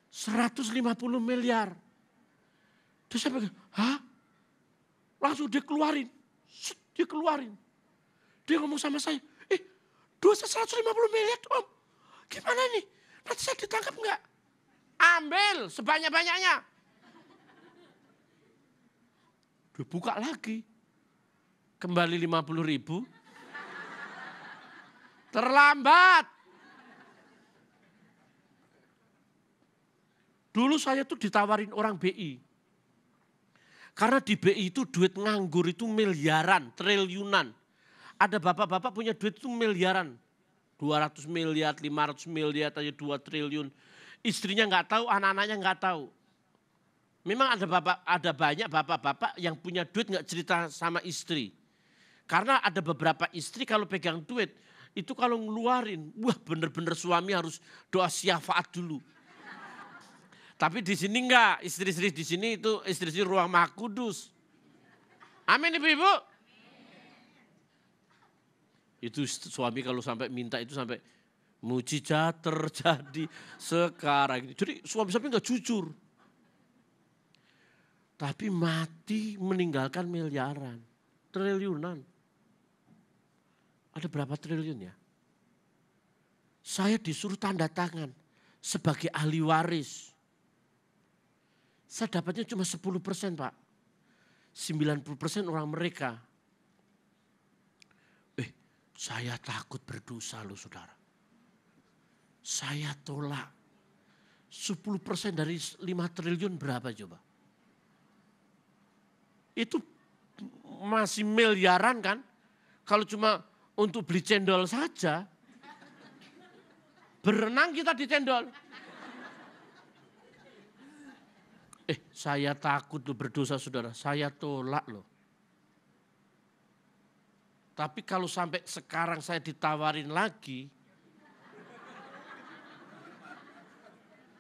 S1: 150 miliar. Terus saya bilang, hah? Langsung dia keluarin. Dia keluarin. Dia ngomong sama saya, duit 150 miliar om. Gimana nih? Nanti saya ditangkap enggak? Ambil sebanyak-banyaknya. Dia buka lagi. Kembali 50.000. Terlambat. Dulu saya tuh ditawarin orang BI. Karena di BI itu duit nganggur itu miliaran, triliunan. Ada bapak-bapak punya duit itu miliaran. 200 miliar, 500 miliar, aja 2 triliun. Istrinya nggak tahu, anak-anaknya nggak tahu. Memang ada banyak bapak-bapak yang punya duit nggak cerita sama istri. Karena ada beberapa istri kalau pegang duit, itu kalau ngeluarin, wah bener-bener suami harus doa syafaat dulu. Tapi di sini enggak, istri-istri di sini itu istri-istri ruang Maha Kudus. Amin ibu-ibu. Itu suami kalau sampai minta itu sampai mujizat terjadi sekarang. Jadi suami-suami enggak jujur. Tapi mati meninggalkan miliaran, triliunan. Ada berapa triliun ya? Saya disuruh tanda tangan sebagai ahli waris. Saya dapatnya cuma 10% Pak. 90% orang mereka. Saya takut berdosa loh saudara. Saya tolak. 10% dari 5 triliun berapa coba? Itu masih miliaran kan? Kalau cuma untuk beli cendol saja. Berenang kita di cendol. Saya takut loh berdosa saudara, saya tolak loh. Tapi kalau sampai sekarang saya ditawarin lagi.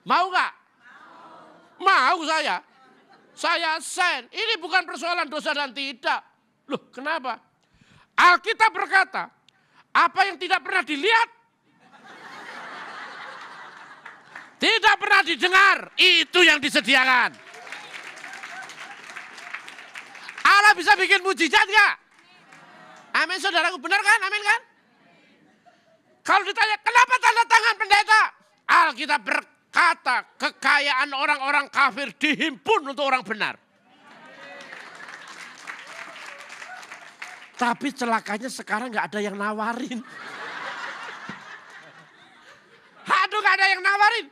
S1: Mau gak? Mau saya. Saya send, ini bukan persoalan dosa dan tidak. Loh kenapa? Alkitab berkata, apa yang tidak pernah dilihat, tidak pernah didengar, itu yang disediakan. Allah bisa bikin mujizat gak? Amin saudaraku, benar kan? Amin kan? Kalau ditanya kenapa tanda tangan pendeta? Alkitab berkata kekayaan orang-orang kafir dihimpun untuk orang benar. Tapi celakanya sekarang gak ada yang nawarin. Aduh gak ada yang nawarin.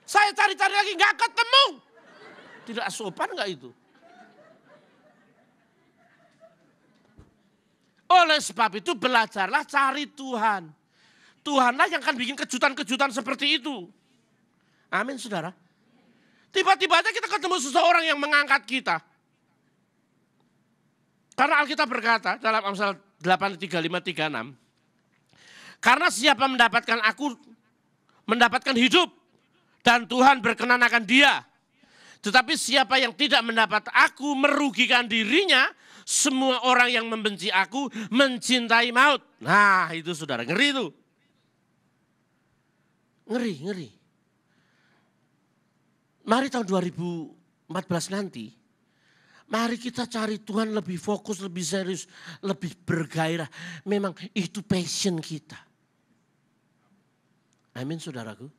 S1: Saya cari-cari lagi gak ketemu. Tidak sopan gak itu? Oleh sebab itu belajarlah cari Tuhan. Tuhanlah yang akan bikin kejutan-kejutan seperti itu. Amin saudara. Tiba-tiba aja kita ketemu seseorang yang mengangkat kita. Karena Alkitab berkata dalam Amsal 8:35-36. Karena siapa mendapatkan aku, mendapatkan hidup. Dan Tuhan berkenan akan dia. Tetapi siapa yang tidak mendapat aku merugikan dirinya. Semua orang yang membenci aku mencintai maut. Nah itu saudara, ngeri itu. Ngeri. Mari tahun 2014 nanti. Mari kita cari Tuhan lebih fokus, lebih serius, lebih bergairah. Memang itu passion kita. Amin saudaraku.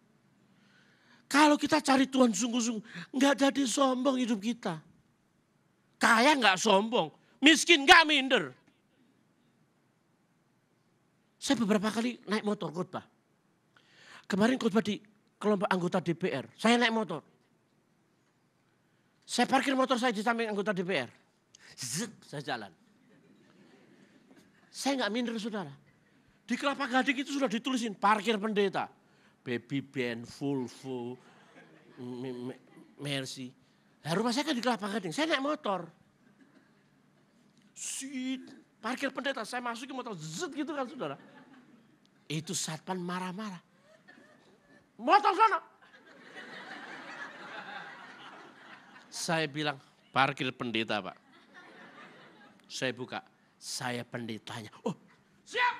S1: Kalau kita cari Tuhan sungguh-sungguh, enggak jadi sombong hidup kita. Kaya enggak sombong, miskin enggak minder. Saya beberapa kali naik motor khotbah. Kemarin khotbah di kelompok anggota DPR, saya naik motor. Saya parkir motor saya di samping anggota DPR. Zet, saya jalan. Saya enggak minder saudara. Di Kelapa Gading itu sudah ditulisin parkir pendeta. Baby band, Volvo, Mercy. Nah, rumah saya kan di Kelapa Gading, saya naik motor. Parkir pendeta, saya masukin motor, zet gitu kan saudara. Itu satpam marah-marah. Motor sana. Saya bilang, parkir pendeta Pak. Saya buka, saya pendetanya. Oh siap.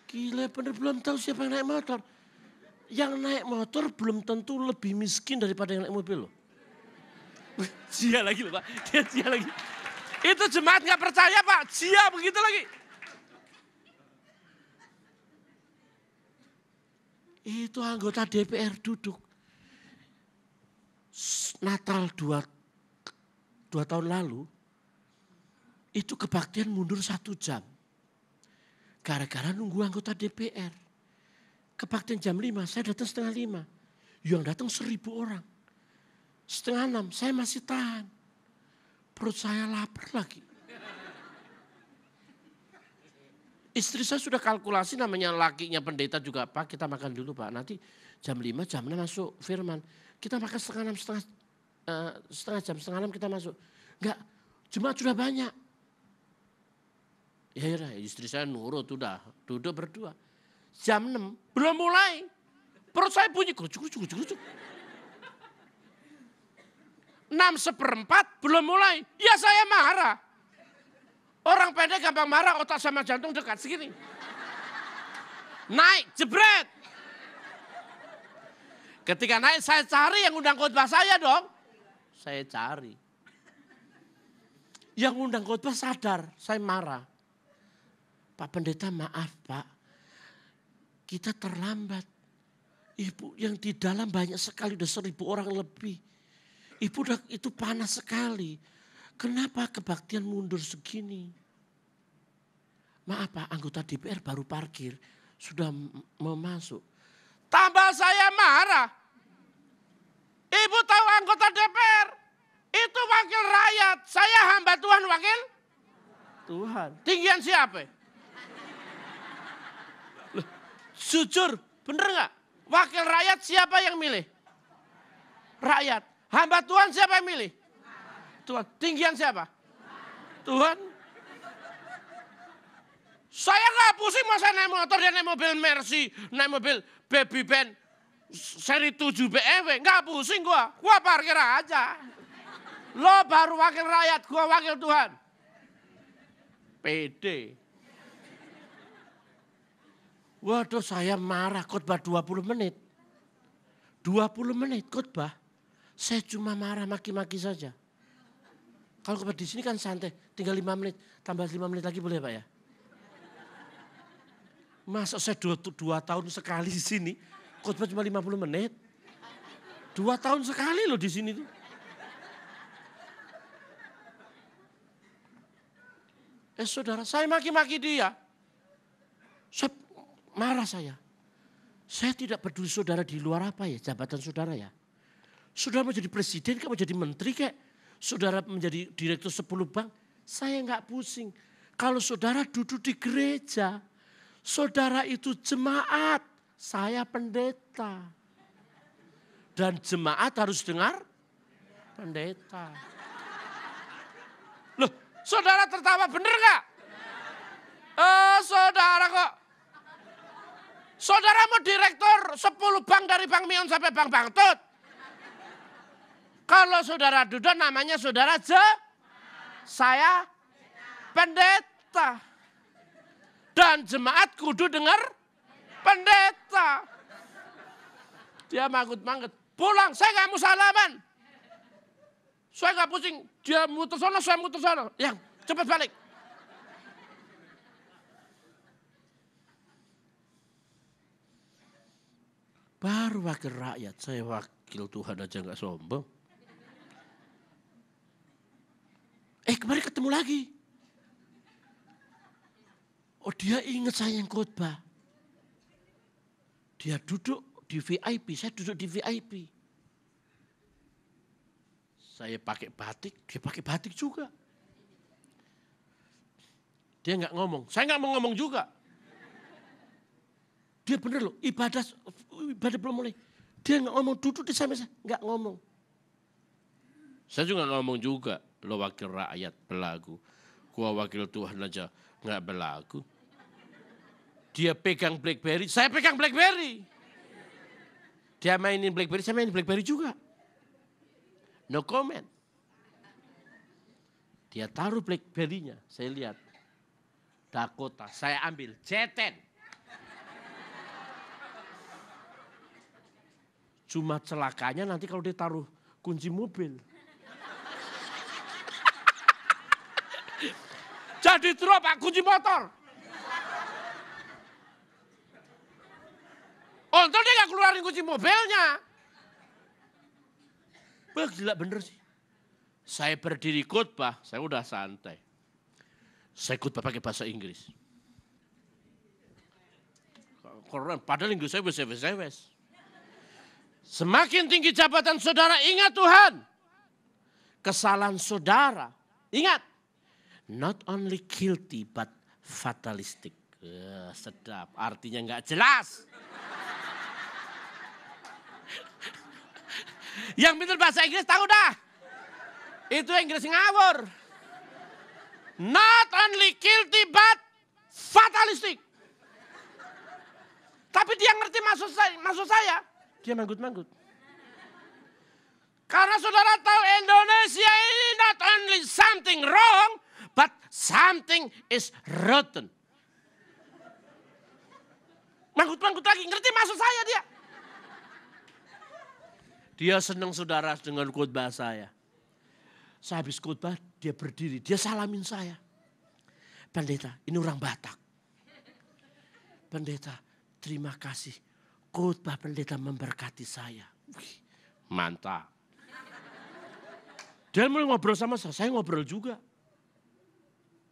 S1: Gila bener belum tahu siapa yang naik motor. Yang naik motor belum tentu lebih miskin daripada yang naik mobil loh. Dia lagi loh Pak, dia lagi. Itu jemaat gak percaya Pak, dia begitu lagi. Itu anggota DPR duduk. Natal 2 tahun lalu, itu kebaktian mundur 1 jam. Gara-gara nunggu anggota DPR. Kebaktian jam 5, saya datang setengah 5. Yang datang 1.000 orang. Setengah 6, saya masih tahan. Perut saya lapar lagi. Istri saya sudah kalkulasi namanya lakinya pendeta juga. Pak kita makan dulu Pak. Nanti jam 5, jam 6 masuk firman. Kita makan setengah 6, setengah jam kita masuk. Enggak, jemaat sudah banyak. Ya istri saya nurut udah, duduk berdua. Jam 6, belum mulai. Perut saya bunyi, kerucuk. 6:04 belum mulai, ya saya marah. Orang pendek gampang marah, otak sama jantung dekat segini. Naik, jebret. Ketika naik saya cari yang undang khotbah saya dong. Saya cari. Yang undang khotbah sadar, saya marah. Pak pendeta maaf Pak, kita terlambat. Ibu yang di dalam banyak sekali, udah 1.000 orang lebih. Ibu udah itu panas sekali. Kenapa kebaktian mundur segini? Maaf Pak, anggota DPR baru parkir, sudah mau masuk. Tambah saya marah. Ibu tahu anggota DPR, itu wakil rakyat. Saya hamba Tuhan, wakil Tuhan. Tinggian siapa? Jujur, bener gak? Wakil rakyat siapa yang milih? Rakyat. Hamba Tuhan siapa yang milih? Tuhan. Tinggian siapa? Tuhan. Saya gak pusing masa naik motor, dia naik mobil Mercy, naik mobil Baby Van seri 7 BMW. Gak pusing gua parkir aja. Lo baru wakil rakyat, gua wakil Tuhan. Pede. Waduh saya marah khotbah 20 menit. 20 menit khotbah. Saya cuma marah maki-maki saja. Kalau khotbah di sini kan santai. Tinggal 5 menit. Tambah 5 menit lagi boleh Pak ya? Masa saya 2 tahun sekali di sini. Khotbah cuma 50 menit. 2 tahun sekali loh di sini tuh. Saudara saya maki-maki dia. Marah saya. Saya tidak peduli saudara di luar apa ya, jabatan saudara ya. Saudara mau jadi presiden, kamu jadi menteri kayak. Saudara menjadi direktur 10 bank, saya enggak pusing. Kalau saudara duduk di gereja, saudara itu jemaat, saya pendeta. Dan jemaat harus dengar pendeta. Loh, saudara tertawa bener enggak? Saudara kok. Saudara mau direktur 10 bank dari Bank Mion sampai Bank Bangtut. Kalau saudara duduk namanya saudara saya pendeta. Dan jemaat kudu dengar pendeta. Dia manggut-manggut. Pulang, saya gak mau salaman. Saya gak pusing. Dia muter sono, saya muter sono. Yang cepat balik. Baru wakil rakyat, saya wakil Tuhan aja gak sombong. Kemarin ketemu lagi. Oh dia ingat saya yang khotbah. Dia duduk di VIP, saya duduk di VIP. Saya pakai batik, dia pakai batik juga. Dia gak ngomong, saya gak mau ngomong juga. Dia bener loh, ibadah belum mulai. Dia nggak ngomong, duduk di sana, nggak ngomong. Saya juga ngomong juga, lo wakil rakyat belagu. Gua wakil Tuhan aja nggak belagu. Dia pegang BlackBerry, saya pegang BlackBerry. Dia mainin BlackBerry, saya mainin BlackBerry juga. No comment. Dia taruh BlackBerry-nya, saya lihat. Dakota, saya ambil, C10. Cuma celakanya nanti kalau dia taruh kunci mobil. Jadi drop Pak, kunci motor. Untung dia gak keluarin kunci mobilnya. Wah gila bener sih. Saya berdiri khotbah, saya udah santai. Saya khotbah pakai bahasa Inggris. Keren, padahal Inggris saya wes. Semakin tinggi jabatan saudara, ingat Tuhan. Kesalahan saudara, ingat. Not only guilty but fatalistic. Sedap, artinya nggak jelas. Yang pintar bahasa Inggris tahu dah. Itu Inggris ngawur. Not only guilty but fatalistic. Tapi dia ngerti maksud saya. Dia manggut-manggut. Karena saudara tahu Indonesia ini not only something wrong, but something is rotten. Manggut-manggut lagi, ngerti maksud saya dia. Dia senang saudara dengan khotbah saya. Saya habis khotbah, dia berdiri, dia salamin saya. Pendeta, ini orang Batak. Pendeta, terima kasih. Khotbah pendeta memberkati saya. Wih, mantap. Dia mulai ngobrol sama saya ngobrol juga.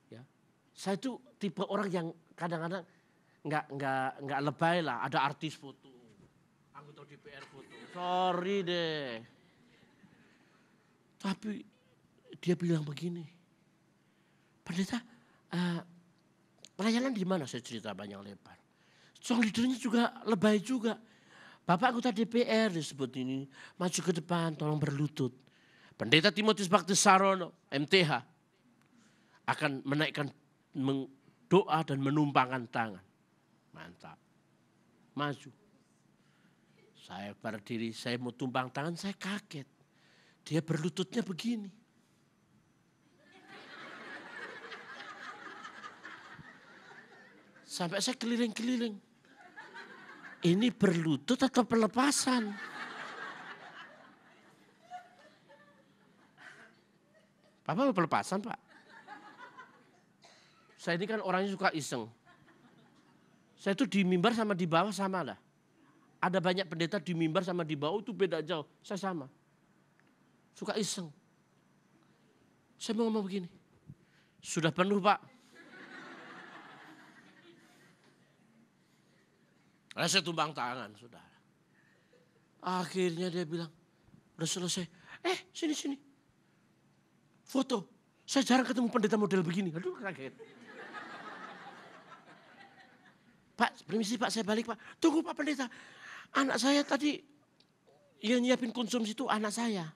S1: Ya, saya tuh tipe orang yang kadang-kadang nggak lebay lah. Ada artis foto, anggota DPR foto. Sorry deh. Tapi dia bilang begini, pendeta, pelayanan di mana? Saya cerita banyak lebar. Soal leadernya juga lebay juga. Bapak anggota DPR disebut ini, maju ke depan, tolong berlutut. Pendeta Timotius Baktisarono, MTH, akan menaikkan doa dan menumpangkan tangan. Mantap. Maju. Saya berdiri, saya mau tumpang tangan, saya kaget. Dia berlututnya begini. Sampai saya keliling-keliling. Ini berlutut atau pelepasan? Papa mau pelepasan, Pak? Saya ini kan orangnya suka iseng. Saya tuh di mimbar sama di bawah sama lah. Ada banyak pendeta di mimbar sama di bawah itu beda jauh. Saya sama. Suka iseng. Saya mau ngomong begini. Sudah penuh, Pak. Saya tumbang tangan, saudara. Akhirnya dia bilang, udah selesai. Sini. Foto. Saya jarang ketemu pendeta model begini. Aduh, kaget. Pak, permisi Pak, saya balik Pak. Tunggu Pak pendeta. Anak saya tadi yang nyiapin konsumsi itu anak saya.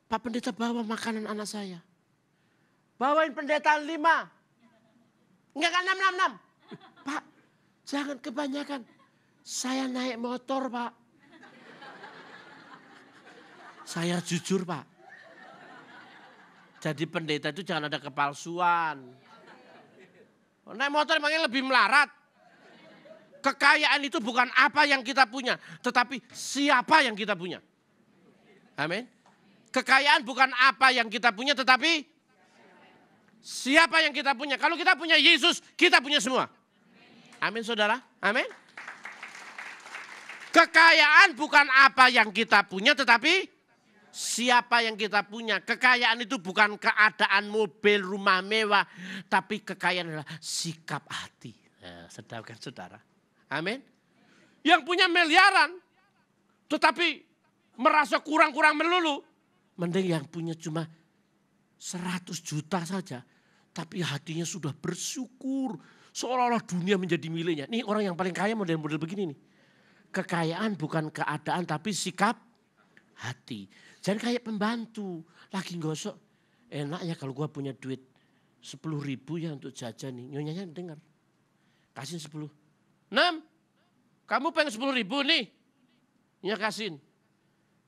S1: Pak pendeta bawa makanan anak saya. Bawain pendeta 5. Enggak kan 6. Pak, jangan kebanyakan. Saya naik motor Pak. Saya jujur Pak. Jadi pendeta itu jangan ada kepalsuan. Naik motor emangnya lebih melarat. Kekayaan itu bukan apa yang kita punya, tetapi siapa yang kita punya. Amin. Kekayaan bukan apa yang kita punya, tetapi siapa yang kita punya. Kalau kita punya Yesus, kita punya semua. Amin saudara. Amin. Kekayaan bukan apa yang kita punya, tetapi siapa yang kita punya. Kekayaan itu bukan keadaan mobil, rumah mewah. Tapi kekayaan adalah sikap hati. Sedap kan saudara? Amin. Yang punya miliaran. Tetapi merasa kurang-kurang melulu. Mending yang punya cuma 100 juta saja. Tapi hatinya sudah bersyukur. Seolah-olah dunia menjadi miliknya. Nih orang yang paling kaya model-model begini nih. Kekayaan bukan keadaan tapi sikap hati. Jangan kayak pembantu. Lagi gosok. Enak ya kalau gue punya duit 10.000 ya untuk jajan nih. Nyonyanya dengar. Kasih 10. 6. Kamu pengen 10.000 nih. Ya kasih.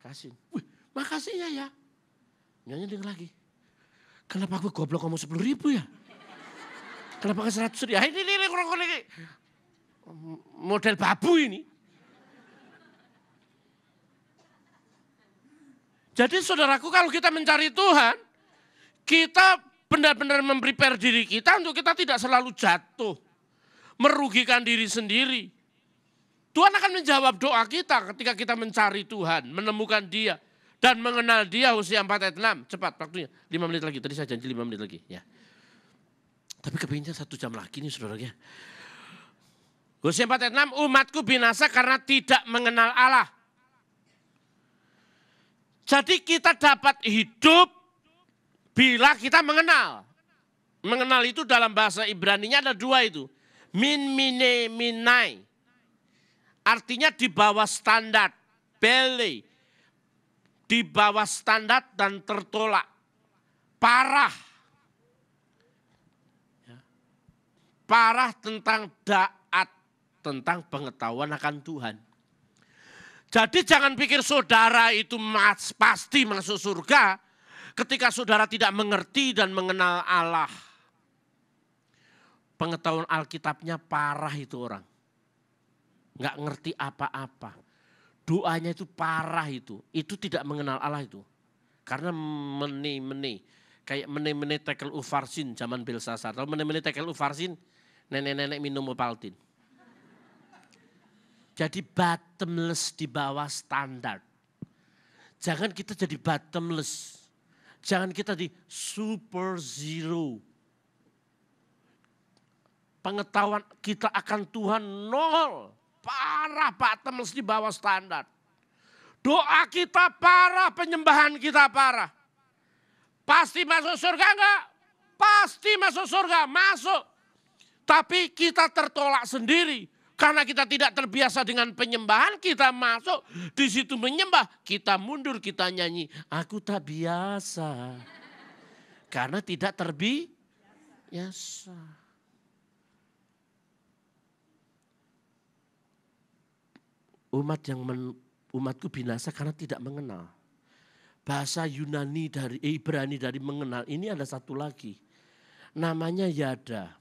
S1: Kasih. Wih, makasihnya ya. Nyonya dengar lagi. Kenapa gue goblok ngomong 10.000 ya? Kenapa ke 100 ya? Ini model babu ini. Jadi saudaraku kalau kita mencari Tuhan, kita benar-benar memprepare diri kita untuk kita tidak selalu jatuh. Merugikan diri sendiri. Tuhan akan menjawab doa kita ketika kita mencari Tuhan, menemukan Dia. Dan mengenal Dia. Hosea 4 ayat 6. Cepat waktunya, 5 menit lagi. Tadi saya janji 5 menit lagi. Ya. Tapi kepinginnya 1 jam lagi nih saudara. Hosea 4 ayat 6, umatku binasa karena tidak mengenal Allah. Jadi kita dapat hidup bila kita mengenal. Mengenal itu dalam bahasa Ibraninya ada 2 itu. Min, mine, minai. Artinya di bawah standar. Bele. Di bawah standar dan tertolak. Parah. Parah tentang daat, tentang pengetahuan akan Tuhan. Jadi jangan pikir saudara itu pasti masuk surga ketika saudara tidak mengerti dan mengenal Allah. Pengetahuan Alkitabnya parah itu orang. Nggak ngerti apa-apa. Doanya itu parah itu. Itu tidak mengenal Allah itu. Karena mene-mene. Kayak mene-mene tekel ufarsin zaman Belsasar. Kalau mene-mene tekel ufarsin, nenek-nenek minum Ovaltine. Jadi bottomless di bawah standar. Jangan kita jadi bottomless. Jangan kita di super zero. Pengetahuan kita akan Tuhan 0. Parah bottomless di bawah standar. Doa kita parah, penyembahan kita parah. Pasti masuk surga enggak? Pasti masuk surga, masuk. Tapi kita tertolak sendiri. Karena kita tidak terbiasa dengan penyembahan, kita masuk. Di situ menyembah, kita mundur, kita nyanyi. Aku tak biasa. Karena tidak terbiasa. Umatku binasa karena tidak mengenal. Bahasa Yunani dari Ibrani dari mengenal ini ada satu lagi. Namanya yada.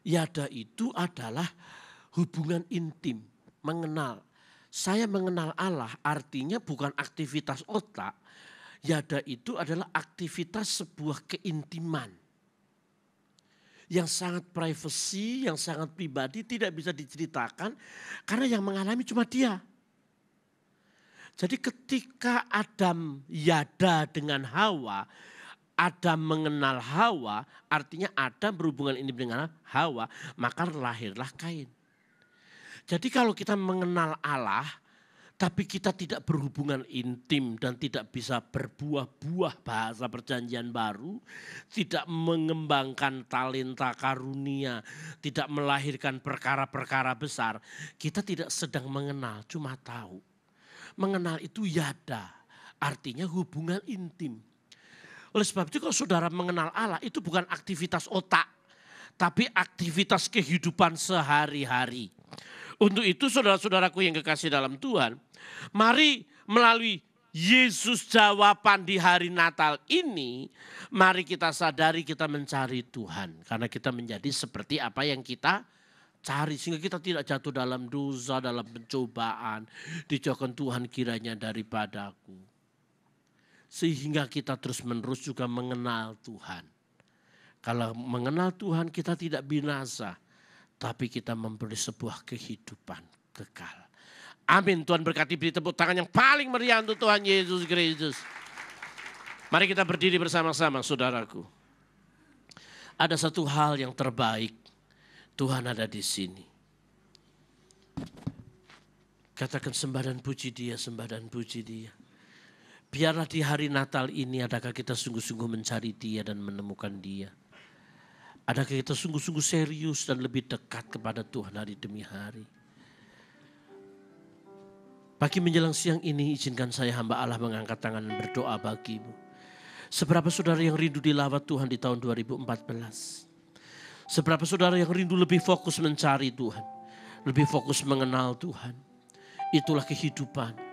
S1: Yada itu adalah hubungan intim, mengenal. Saya mengenal Allah artinya bukan aktivitas otak. Yada itu adalah aktivitas sebuah keintiman. Yang sangat privacy, yang sangat pribadi, tidak bisa diceritakan. Karena yang mengalami cuma dia. Jadi ketika Adam yada dengan Hawa, Adam mengenal Hawa, artinya Adam berhubungan ini dengan Hawa, maka lahirlah Kain. Jadi kalau kita mengenal Allah, tapi kita tidak berhubungan intim dan tidak bisa berbuah-buah bahasa perjanjian baru, tidak mengembangkan talenta karunia, tidak melahirkan perkara-perkara besar, kita tidak sedang mengenal, cuma tahu. Mengenal itu yada, artinya hubungan intim. Oleh sebab itu kalau saudara mengenal Allah itu bukan aktivitas otak. Tapi aktivitas kehidupan sehari-hari. Untuk itu saudara-saudaraku yang kekasih dalam Tuhan. Mari melalui Yesus jawaban di hari Natal ini. Mari kita sadari kita mencari Tuhan. Karena kita menjadi seperti apa yang kita cari. Sehingga kita tidak jatuh dalam dosa, dalam pencobaan. Dijauhkan Tuhan kiranya daripadaku. Sehingga kita terus-menerus juga mengenal Tuhan. Kalau mengenal Tuhan kita tidak binasa. Tapi kita memberi sebuah kehidupan kekal. Amin. Tuhan berkati, beri tepuk tangan yang paling meriah untuk Tuhan Yesus Kristus. Mari kita berdiri bersama-sama saudaraku. Ada satu hal yang terbaik. Tuhan ada di sini. Katakan sembah dan puji Dia, sembah dan puji Dia. Biarlah di hari Natal ini adakah kita sungguh-sungguh mencari Dia dan menemukan Dia. Adakah kita sungguh-sungguh serius dan lebih dekat kepada Tuhan hari demi hari? Pagi menjelang siang ini izinkan saya hamba Allah mengangkat tangan dan berdoa bagimu. Seberapa saudara yang rindu dilawat Tuhan di tahun 2014? Seberapa saudara yang rindu lebih fokus mencari Tuhan, lebih fokus mengenal Tuhan? Itulah kehidupan.